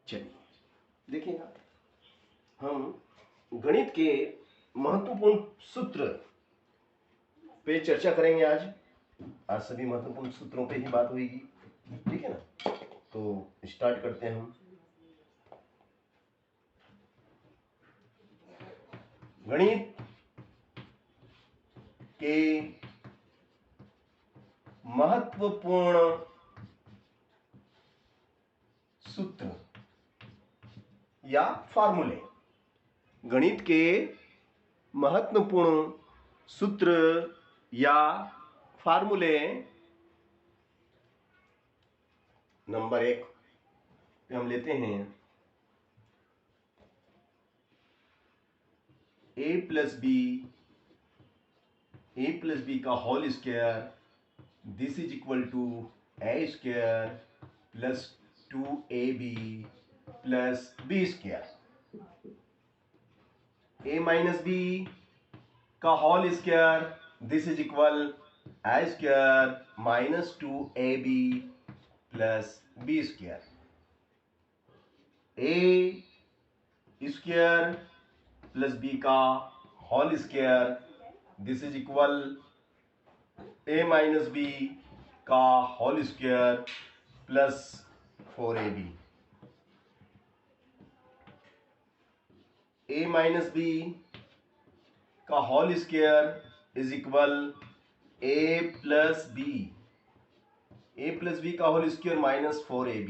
चलिए देखिएगा, हम गणित के महत्वपूर्ण सूत्र पे चर्चा करेंगे। आज सभी महत्वपूर्ण सूत्रों पे ही बात होगी, ठीक है ना। तो स्टार्ट करते हैं हम। गणित के महत्वपूर्ण सूत्र या फार्मूले। गणित के महत्वपूर्ण सूत्र या फार्मूले। नंबर 1 पे हम लेते हैं a प्लस बी का whole square, this is equal to a square plus 2ab plus B square. a minus B का whole square, this is equal a square minus 2ab plus B square. a square plus b का whole square, this is equal a minus B का whole square plus 4ab। a minus B का whole square is equal a plus b का whole square minus 4ab।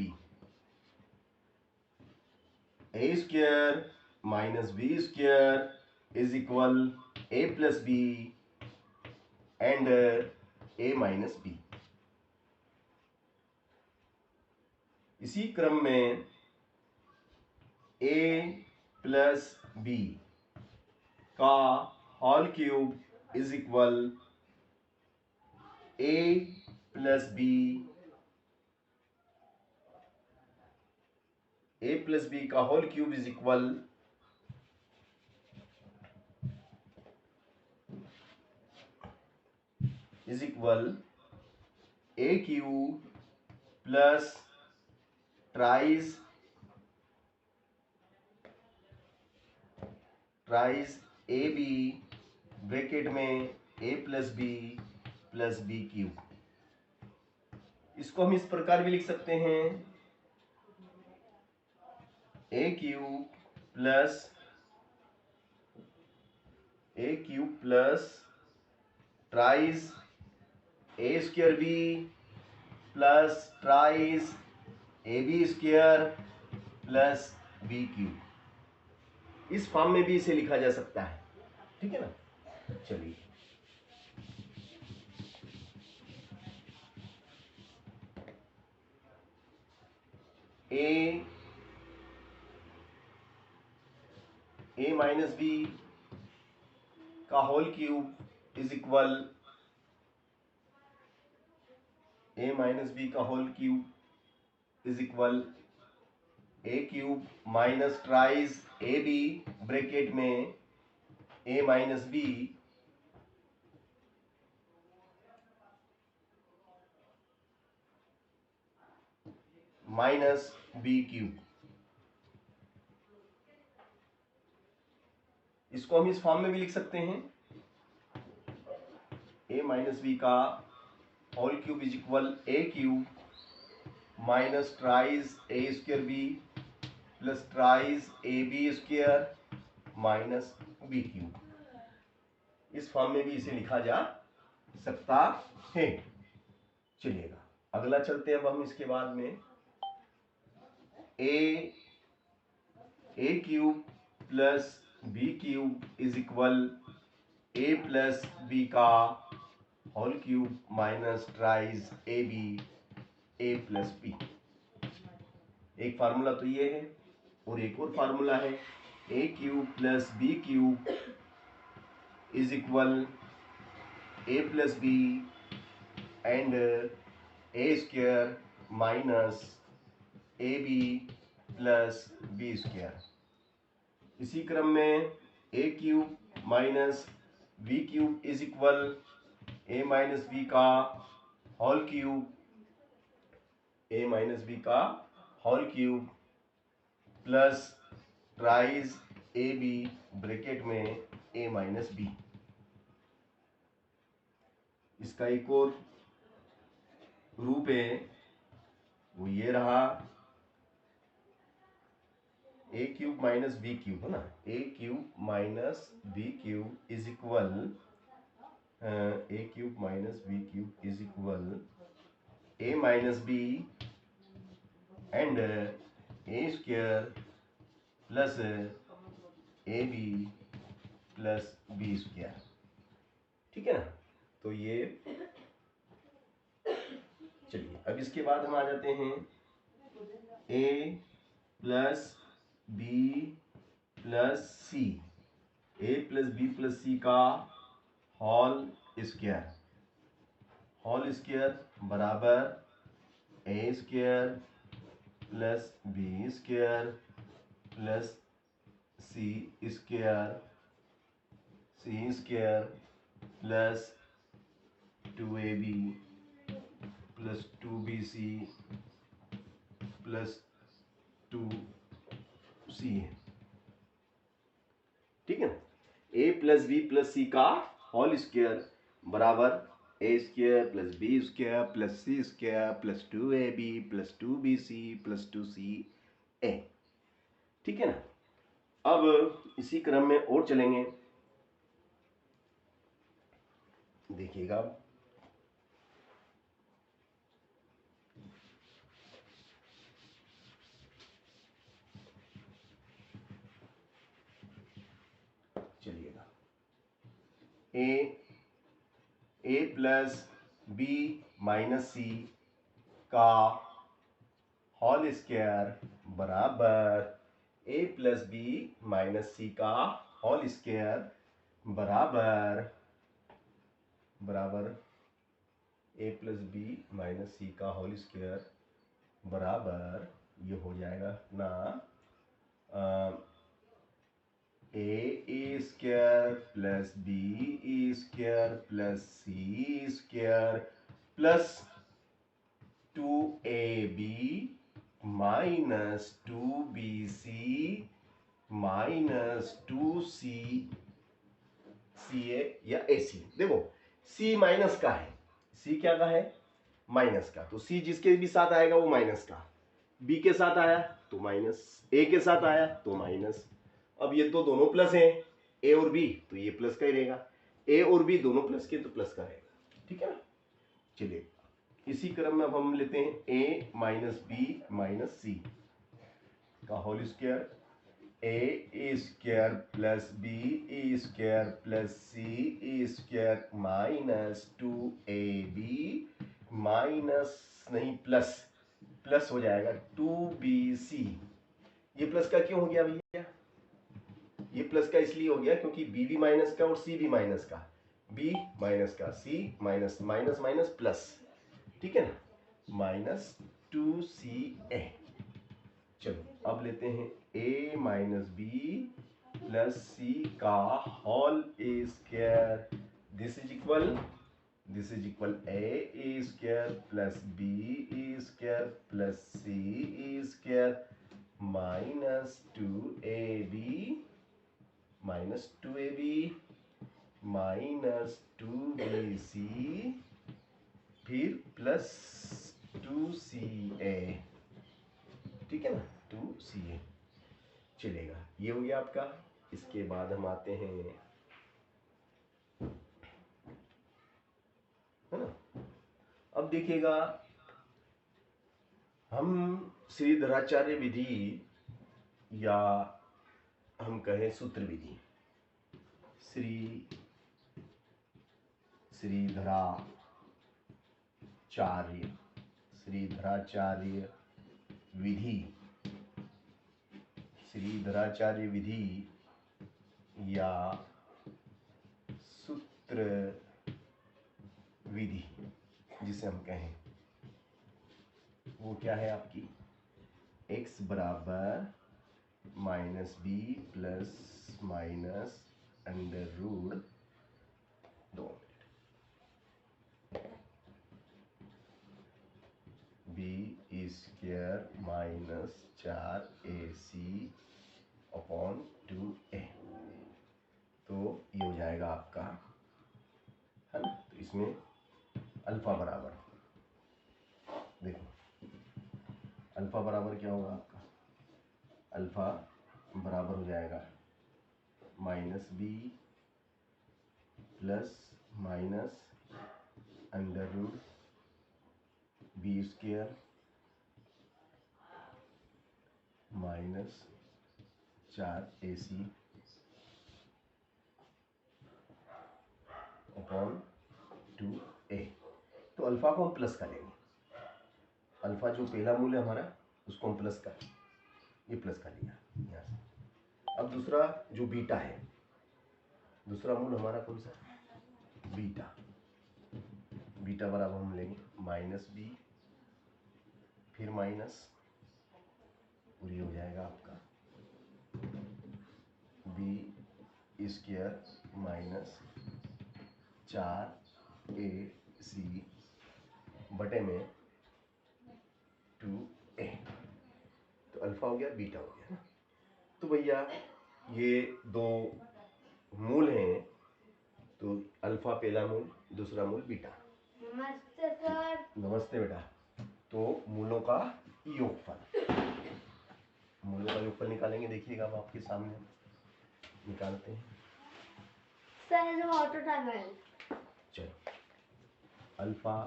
a square minus B square is equal a plus b and a minus b. इसी क्रम में a plus b का whole cube is equal a plus b का whole cube is equal a cube plus thrice A b bracket में a plus b cube. इसको हम इस प्रकार भी लिख सकते हैं, a cube plus thrice a square B plus thrice A B square plus b cube. इस फॉर्म में भी इसे लिखा जा सकता है, ठीक है ना। चलिए a माइनस बी का whole cube is equal a minus B का whole cube is equal a cube minus thrice A b bracket में a minus b minus B cube. इसको हम इस फॉर्म में भी लिख सकते हैं, a माइनस बी का whole cube is equal a cube minus thrice A square B plus thrice A B square minus B cube. इस फॉर्म में भी इसे लिखा जा सकता है। चलिएगा अगला चलते हैं अब हम इसके बाद में a cube plus b cube is equal a plus b का whole cube minus thrice A b a plus b. एक फार्मूला तो ये है और एक और फार्मूला है, a cube plus b cube is equal a plus b and a square minus a b plus B square. इसी क्रम में a cube minus B cube is equal a minus B का होल क्यूब प्लस ट्राइज ए b bracket में ए minus B. इसका एक और रूप है, वो ये रहा, a cube minus B cube, है ना, a cube minus B cube is equal, a cube minus B cube is equal a minus b and a square plus a b plus B square. ठीक है ना। तो ये चलिए, अब इसके बाद हम आ जाते हैं a plus b plus c, a plus b plus सी का होल स्क्वायर, होल स्क्वायर बराबर a square plus B square plus C square, c square plus 2ab plus 2bc plus 2c है। ठीक है ना। a प्लस बी प्लस सी का whole square बराबर a square plus B square plus C square plus 2ab plus 2bc plus 2ca। ठीक है ना। अब इसी क्रम में और चलेंगे, देखिएगा, चलिएगा, a plus b minus c का होल स्क्वायर बराबर a plus b minus c का होल स्क्वायर बराबर a plus b minus c का होल स्क्वायर बराबर, ये हो जाएगा ना, a square plus B square plus C square plus 2ab minus 2bc minus 2ca या ac। देखो c माइनस का है, c क्या का है, माइनस का, तो c जिसके भी साथ आएगा वो माइनस का, b के साथ आया तो माइनस, a के साथ आया तो माइनस। अब ये तो दोनों प्लस हैं, a और b, तो ये प्लस का ही रहेगा, a और b दोनों प्लस के तो प्लस का रहेगा। ठीक है ना। चलिए, इसी क्रम में अब हम लेते हैं a minus b minus c का whole square, a square plus B square plus C square minus 2ab minus नहीं प्लस, प्लस हो जाएगा 2bc। ये प्लस का क्यों हो गया भैया, ये प्लस का इसलिए हो गया क्योंकि बी भी माइनस का और सी भी माइनस का, बी माइनस का, सी माइनस, माइनस माइनस प्लस। ठीक है ना, माइनस 2ca। चलो अब लेते हैं a माइनस बी प्लस सी का whole square, this is equal A square plus B square plus C square minus 2ab minus 2ab minus 2bc फिर प्लस 2ca। ठीक है ना, 2ca चलेगा। ये हो गया आपका। इसके बाद हम आते हैं, है ना, अब देखिएगा, हम श्रीधराचार्य विधि या हम कहें सूत्र विधि, श्रीधराचार्य विधि, श्रीधराचार्य विधि या सूत्र विधि जिसे हम कहें, वो क्या है आपकी, x बराबर minus B plus minus under root 2 B square minus 4ac upon 2a। तो ये हो जाएगा आपका, है ना। तो इसमें अल्फा बराबर, देखो अल्फा बराबर क्या होगा आपका, अल्फा बराबर हो जाएगा -b plus minus under root b square minus 4ac upon 2a। तो अल्फा को हम प्लस का लेंगे, अल्फा जो पहला मूल है हमारा उसको हम प्लस का, ये प्लस का लिया यहाँ से। अब दूसरा जो बीटा है, दूसरा मूल हमारा कौन सा, बीटा। बीटा बराबर हम लेंगे -b फिर माइनस, और ये हो जाएगा आपका b स्क्वायर माइनस 4ac बटे में 2a। तो अल्फा हो गया, बीटा हो गया ना। तो भैया ये दो मूल हैं, तो अल्फा पहला मूल, दूसरा मूल बीटा। नमस्ते सर। नमस्ते बेटा। तो मूलों का योगफल, मूलों का योगफल निकालेंगे, देखिएगा अब आपके सामने निकालते हैं। Sir auto time. चलो, अल्फा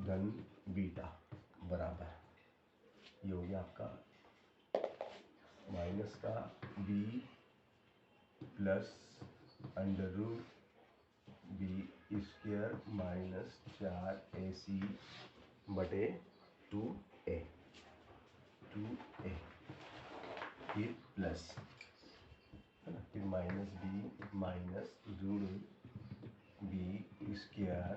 धन बीटा बराबर, ये हो गया आपका माइनस का b plus under root b square minus 4ac बटे 2a फिर प्लस, है ना, फिर -b minus root b square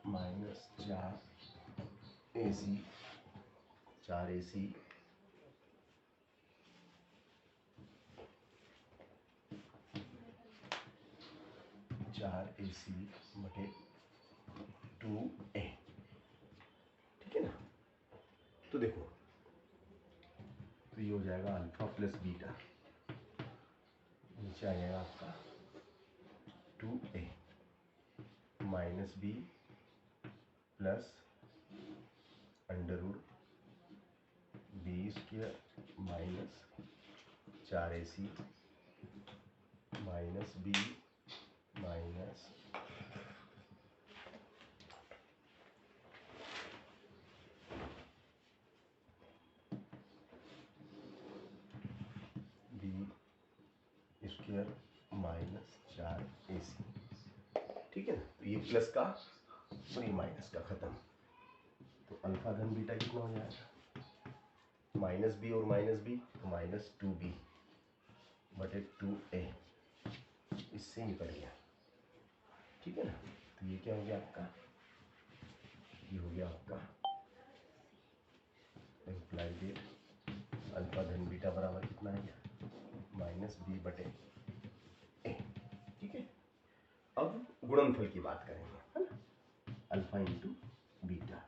minus 4ac 4ac बटे 2a। ठीक है ना। तो देखो, तो ये हो जाएगा अल्फा प्लस बीटा, नीचे आ जाएगा आपका 2a minus b plus under root b square minus 4ac minus b minus b square minus 4ac। ठीक है ना। तो ये प्लस का और ये माइनस का खत्म। तो अल्फा धन बीटा कितना हो जाएगा, -b और -b तो -2b बटे 2a, इससे निकल गया। ठीक है ना। तो ये क्या हो गया आपका, ये हो गया आपका इम्प्लाइड अल्फा धन बीटा बराबर कितना है, -b बटे a। ठीक है। अब गुणनफल की बात करेंगे, है ना, अल्फा इंटू बीटा।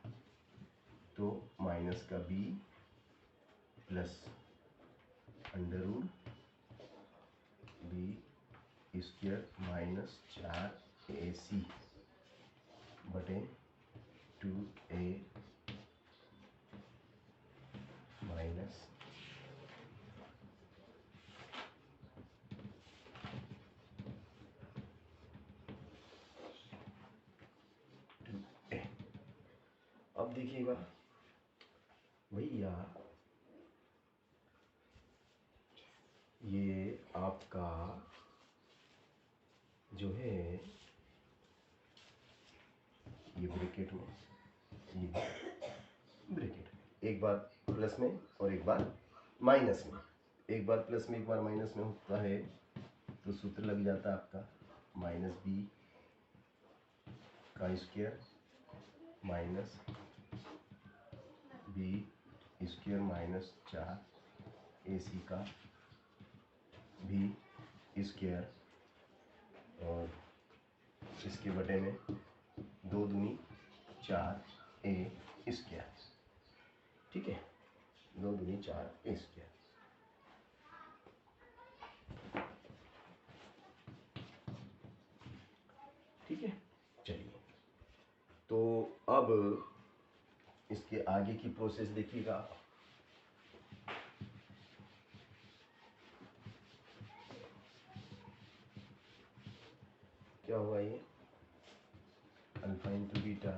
तो माइनस का b plus under root b square minus 4ac बटे 2a माइनस अब देखिएगा भैया, ये आपका जो है ये ब्रैकेट में, ये ब्रैकेट एक बार प्लस में और एक बार माइनस में, एक बार प्लस में एक बार माइनस में होता है, तो सूत्र लग जाता है आपका -b का square minus b square minus 4ac का भी स्क्वायर, और इसके बटे में 2 दूनी 4a स्क्वायर, ठीक है, 2 दूनी 4 ए स्क्वायर। ठीक है, चलिए तो अब इसके आगे की प्रोसेस देखिएगा। क्या हुआ ये, alpha into beta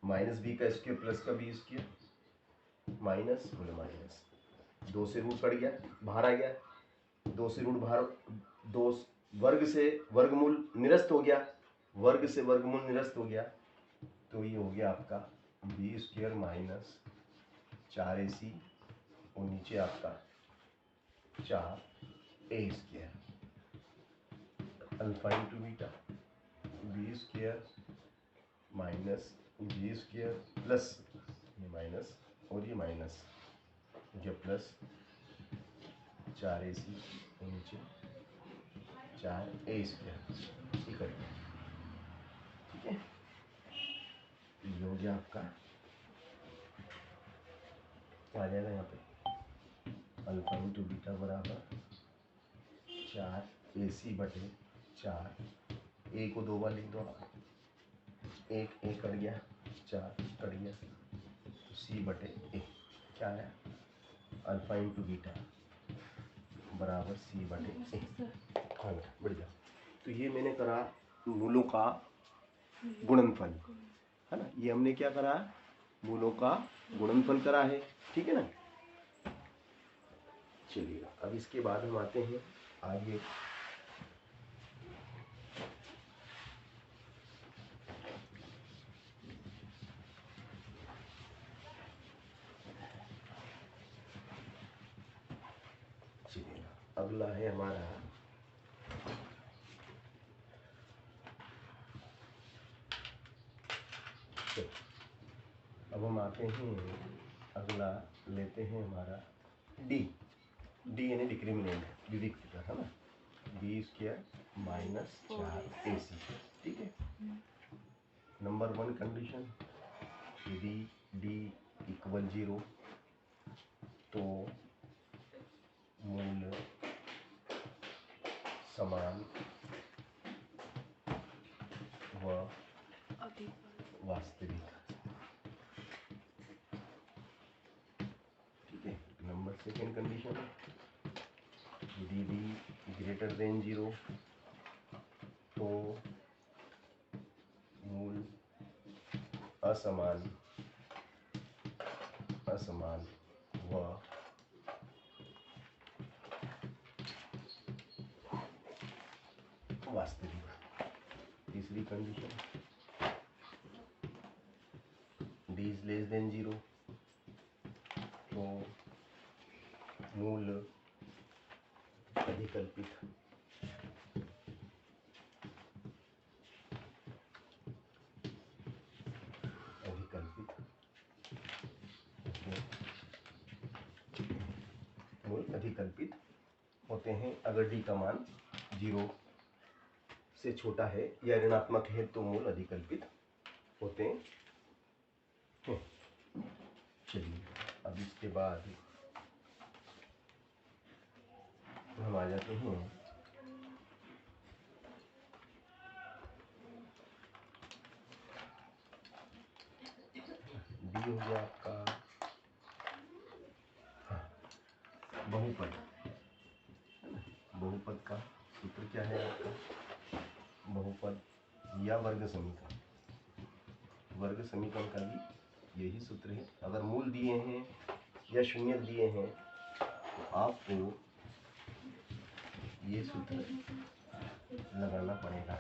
minus B का स्क्वायर प्लस का बी स्क्वायर माइनस बोले माइनस 2 से रूट कट गया, बाहर आ गया, 2 से रूट बाहर, 2 वर्ग से वर्गमूल निरस्त हो गया, वर्ग से वर्गमूल निरस्त हो गया, तो ये हो गया आपका बी स्क्वायर माइनस 4ac और नीचे आपका 4a square alpha into beta B square minus B square plus ये माइनस और ये माइनस जो प्लस 4ac और नीचे 4a स्क्वायर ये करेंगे, ठीक है। ये हो गया आपका, आ जाएगा यहाँ पे अल्फा इंटू बीटा बराबर 4ac बटे 4, ए को 2 बार लिख दो आप, एक ए कट गया, 4 कट गया, तो सी बटे ए क्या है अल्फा इंटू बीटा बराबर सी बटे ए। हाँ बढ़िया, तो ये मैंने करा मूलों का गुणनफल, है ना, ये हमने क्या करा, मूलों का गुणनफल करा है, ठीक है ना। चलिए अब इसके बाद हम आते हैं आगे, चलिए अगला है हमारा अब हम आते हैं, अगला लेते हैं हमारा डी, डी यानी डिक्रिमिनेंट विविक्त का, है ना, बी स्क्वायर माइनस 4ac, ठीक है। नंबर 1 कंडीशन, यदि डी इक्वल 0 तो मूल समान व वास्तविक, ठीक है। नंबर 2 कंडीशन, यदि डी ग्रेटर देन 0 तो मूल असमान व वास्तविक। तीसरी condition, D is less than 0 तो मूल अधिकल्पित मूल अधिकल्पित होते हैं अगर डी का मान 0 से छोटा है या ऋणात्मक है तो मूल अधिकल्पित होते हैं। चलिए अब इसके बाद हम आ जाते हैं डी हो गया आपका बहुपद, बहुपद का सूत्र क्या है आपका, बहुपद या वर्ग समीकरण, वर्ग समीकरण का भी यही सूत्र है। अगर मूल दिए हैं या शून्य दिए हैं तो आपको ये सूत्र लगाना पड़ेगा।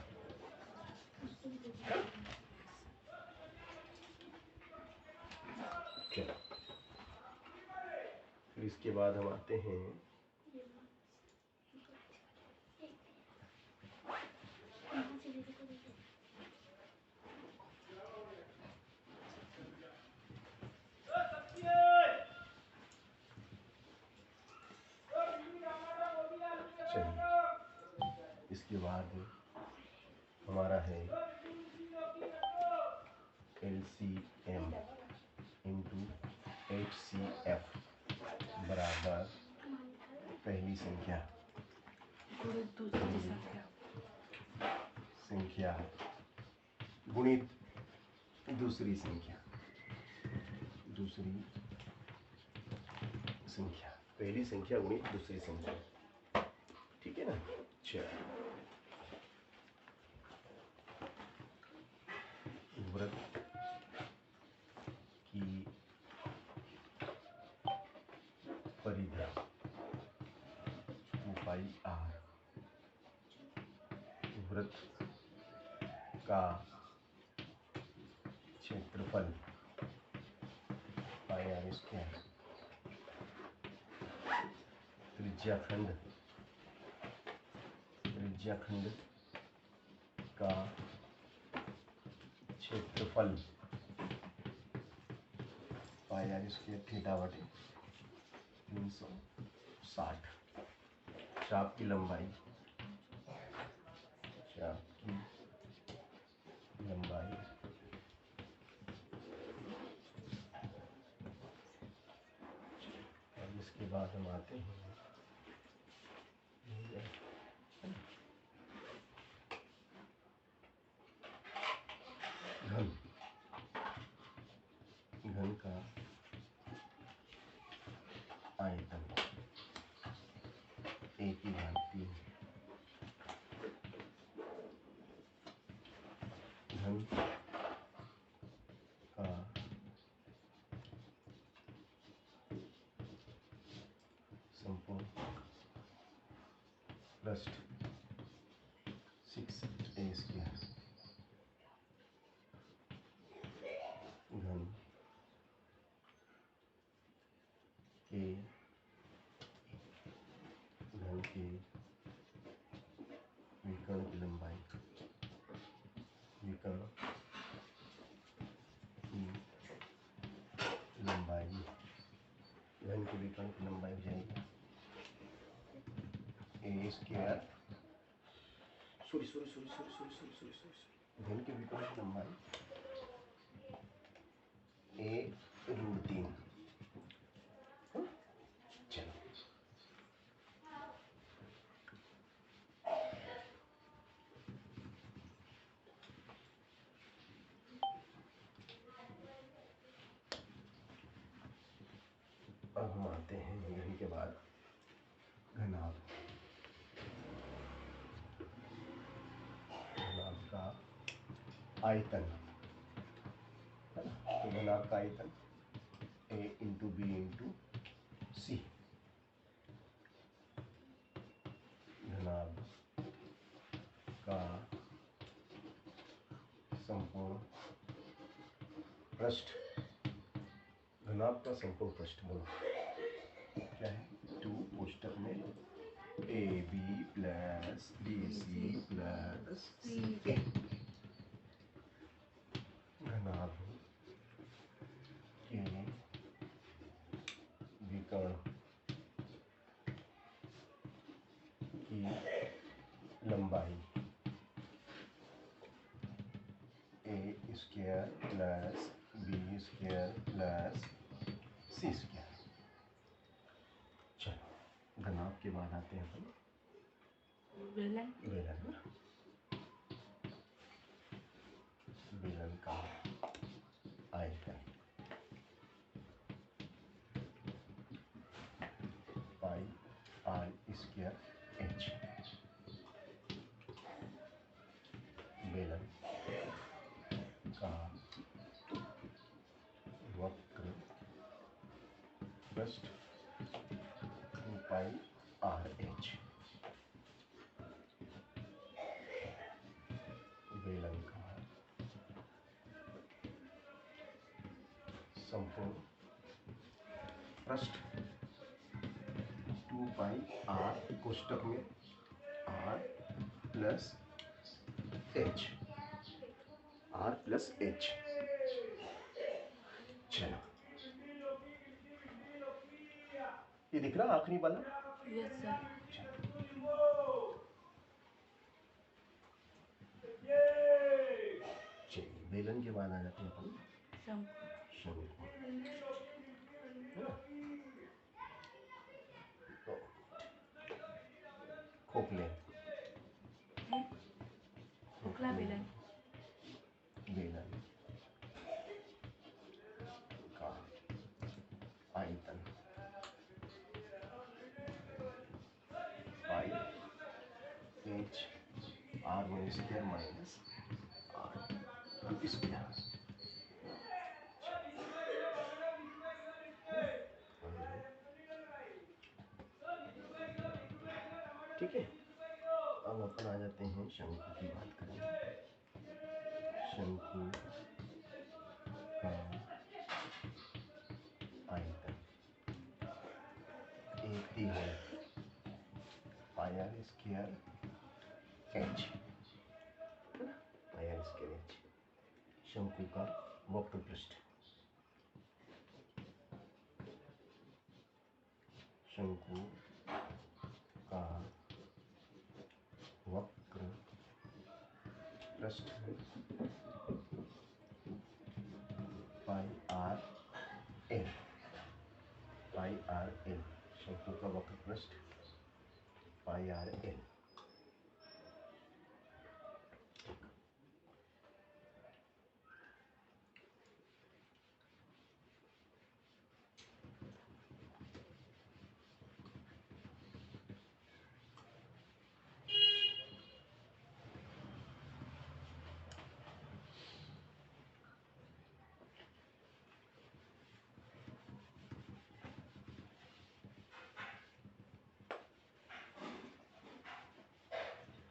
चलो फिर इसके बाद हम आते हैं इसके बाद हमारा है LCM, HCF बराबर पहली संख्या गुणित दूसरी संख्या पहली संख्या गुणित दूसरी संख्या। ठीक है ना। चलो वृत्त की परिधि 2πr, वृत्त का क्षेत्रफल πr², त्रिज्याखंड का क्षेत्रफल πr² थीटा बटे 360, चाप की लंबाई अब इसके बाद हम आते हैं घन का आयतन 1/3, घन का संपूर्ण पृष्ठ 6a², घन के विकर्ण की लंबाई घन के विकर्ण की लंबाई हो जाएगी a², सॉरी घन के विकर्ण की लंबाई a√3। चलो अब हम आते हैं घन के बाद घनाभ का आयतन है ना। तो घनाभ का आयतन A × B × C, घनाभ का संपूर्ण पृष्ठ, घनाभ का संपूर्ण पृष्ठ बोलो क्या है, 2 कोष्टक में AB + BC + CA, घनाभ के विकर्ण की लंबाई A² + B² + C²। चलो घनाभ के बाद आते हैं अपन बेलन का आयतन πr²h, बेलन का वक्र पृष्ठ 2πrh, बेलन का संपूर्ण पृष्ठ 2πr कोष्टक में r + h। चलो ये दिख रहा आखिरी वाला। Yes sir. चलिए बेलन के बाद आ जाते हैं अपन शंकु। शंकु। लेंथ खोखला बेलन बेलन का आयतन pi h r one square minus r two square. ठीक है, अब अपन आ जाते हैं शंकु की बात करेंगे। शंकु का आयतन एक दी है pi r square h, pi r square h. शंकु का वक्र पृष्ठ, शंकु का वक्र पृष्ठ pi r l, pi r l. शंकु का वक्र पृष्ठ पाई आर एल।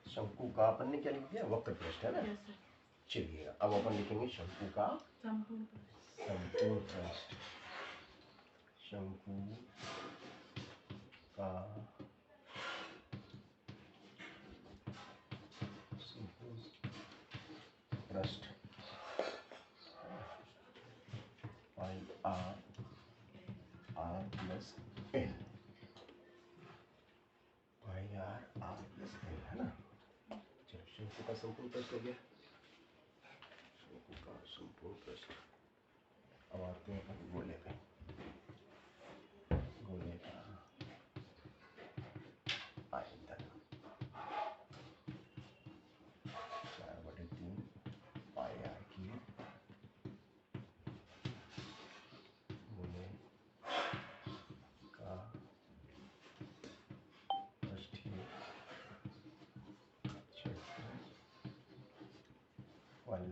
शंकु का अपन ने क्या लिख दिया, वक्र पृष्ठ है ना। यस सर चलिए अब अपन लिखेंगे शंकु का संपूर्ण संपूर्ण पृष्ठ। शंकु का संपूर्ण पृष्ठ pi r plus l, pi r plus l है ना। चलो शंकु का संपूर्ण पृष्ठ हो गया, शंकु का संपूर्ण पृष्ठ। अब आते हैं अपन गोले पे। गोले का आयतन 4/3 पाई आर क्यूब गोले का पृष्ठीय क्षेत्रफल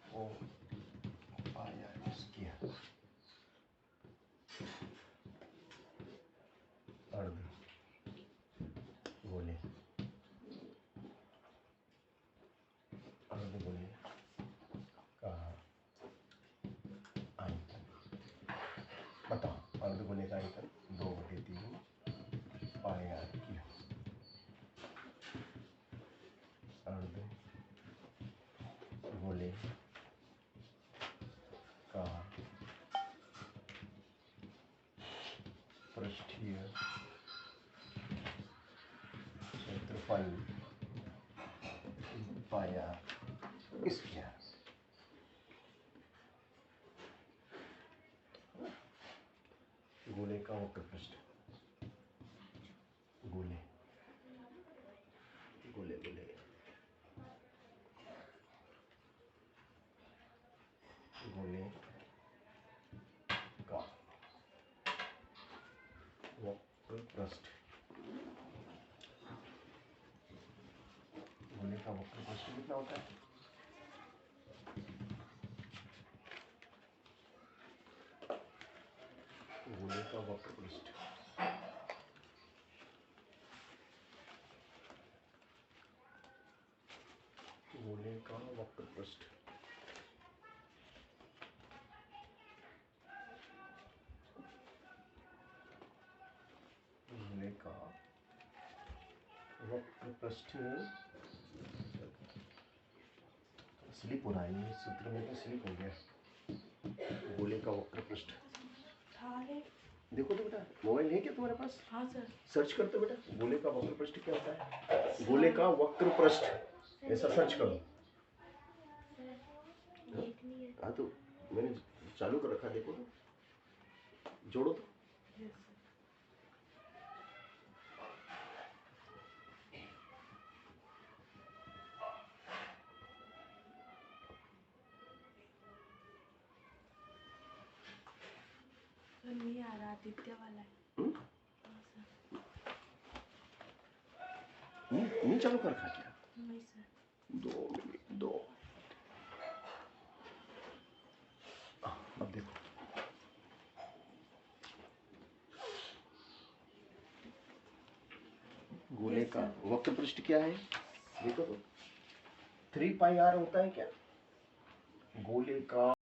को पाई आर स्क्वायर अर्ध गोले, अर्ध गोले का आयतन बताओ। अर्ध गोले का आयतन 2/3 पाई आर क्यूब। अर्ध गोले का पृष्ठीय क्षेत्रफल पाई आर स्क्वायर। गोले का वक्र पृष्ठ, गोले गोले गोले गोले का वक्र पृष्ठ, गोले का वक्र पृष्ठ कितना होता है, गोले का वक्र पृष्ठ गोले का वक्र पृष्ठ गोले का वक्र पृष्ठ स्लिप हो रहा है, ये सूत्र में तो स्लिप हो गया। गोले का वक्र पृष्ठ देखो तो बेटा, मोबाइल है क्या तुम्हारे पास? हाँ सर सर्च कर तो बेटा, गोले का वक्र पृष्ठ क्या होता है। गोले का वक्र पृष्ठ ऐसा सर्च करो। हाँ तो मैंने चालू कर रखा, देखो तो, जोड़ो तो। यस सर नहीं आ रहा, आदित्य वाला है। हम्म? हाँ, सर। नहीं चालू कर रखा क्या? नहीं सर। 2 मिनट 2। अब देखो गोले Yes, का sir. वक्र पृष्ठ क्या है देखो तो 3 पाई r होता है क्या गोले का